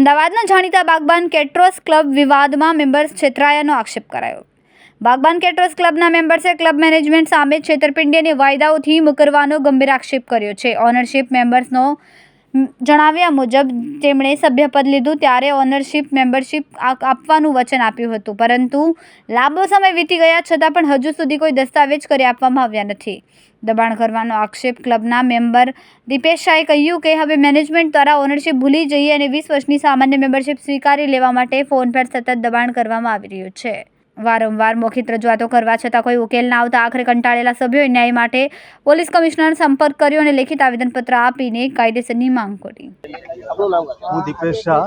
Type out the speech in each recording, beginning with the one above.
અમદાવાદના જાણીતા Baghban caterers club વિવાદમાં મેમ્બર્સ છેતરાયાનો આક્ષેપ કરાયો। બાગબાન કેટરર્સ ક્લબના મેમ્બર્સે ક્લબ મેનેજમેન્ટ સામે છેતરપિંડી અને વાયદાઓથી મુકરવાનો ગંભીર આક્ષેપ કર્યો છે। ઓનરશિપ મેમ્બર્સનો જણાવ્યા મુજબ તેમણે સભ્યપદ લીધું ત્યારે ઓનરશિપ મેમ્બરશિપ આપવાનું વચન આપ્યું હતું, પરંતુ લાંબો સમય વીતી ગયા છતાં પણ હજુ સુધી કોઈ દસ્તાવેજ કરી આપવામાં આવ્યા નથી। દબાણ કરવાનો આક્ષેપ ક્લબના મેમ્બર દીપેશ શાહે કહ્યું કે હવે મેનેજમેન્ટ દ્વારા ઓનરશિપ ભૂલી જઈએ અને 20 વર્ષની સામાન્ય મેમ્બરશિપ સ્વીકારી લેવા માટે ફોન પર સતત દબાણ કરવામાં આવી રહ્યું છે। વારંવાર મૌખિક રજૂઆતો કરવા છતાં કોઈ ઉકેલ ના આવતા આખરે કંટાળેલા સભ્યોએ ન્યાય માટે પોલીસ કમિશનરનો સંપર્ક કર્યો અને લેખિત આવેદનપત્ર આપીને કાયદેસરની માંગ કરી। હું દીપેશ શાહ,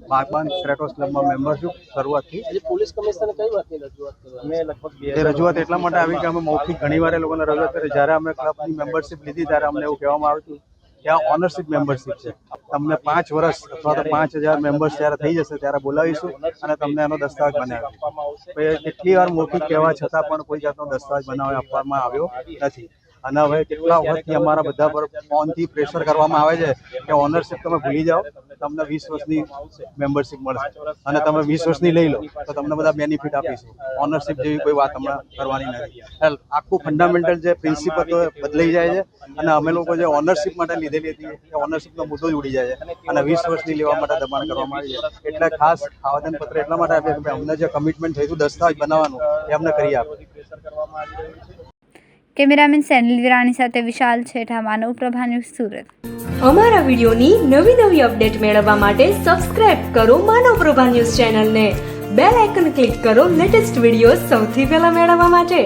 બાગબાન કેટરર્સ ક્લબમાં મેમ્બર છું શરૂઆતથી। પોલીસ કમિશનરને કઈ વાતની રજૂઆત કરી? અમે લગભગ રજૂઆત એટલા માટે આવી કે અમે મૌખિક ઘણીવાર એ લોકોને રજૂઆત કરી। જ્યારે અમે ક્લબની મેમ્બરશિપ લીધી ત્યારે અમને એવું કહેવામાં આવ્યું હતું કે આ ઓનરશિપ મેમ્બરશિપ છે, તમને 5 વર્ષ અથવા તો 5000 મેમ્બર્સ જ્યારે થઈ જશે ત્યારે બોલાવીશું અને તમને એનો દસ્તાવેજ બનાવી। કેટલી વાર મૌખિક કહેવા છતાં પણ કોઈ જાતનો દસ્તાવેજ બનાવી આપવામાં આવ્યો નથી। અને હવે કેટલા વખતથી અમારા બધા પર ફોનથી પ્રેશર કરવામાં આવે છે કે ઓનરશિપ તમે ભૂલી જાઓ, તમને 20 વર્ષની મેમ્બરશિપ મળશે અને તમે 20 વર્ષની લઈ લો તો તમને બધા બેનિફિટ આપીશું। ઓનરશિપ જેવી કોઈ વાત હમણાં કરવાની નથી। આખું ફંડામેન્ટલ જે પ્રિન્સિપલ બદલાઈ જાય છે અને અમે લોકો જે ઓનરશિપ માટે લીધેલી હતી એ ઓનરશિપનો મુદ્દો જ ઉડી જાય છે અને 20 વર્ષની લેવા માટે દબાણ કરવામાં આવી છે। એટલે ખાસ આવેદનપત્ર એટલા માટે આપ્યું કે અમને જે કમિટમેન્ટ થયું દસ્તાવેજ બનાવવાનું એ અમને કરી આપે। કેમેરામેન સેનિલ વિરાણી સાથે વિશાલ છેઠા, માનવ પ્રભા ન્યૂઝ, સુરત। અમારા વિડીયોની નવી અપડેટ મેળવવા માટે સબસ્ક્રાઇબ કરો માનવ પ્રભા ન્યૂઝ ચેનલને, બેલ આઇકન ક્લિક કરો લેટેસ્ટ વિડીયો સૌથી પહેલા મેળવવા માટે।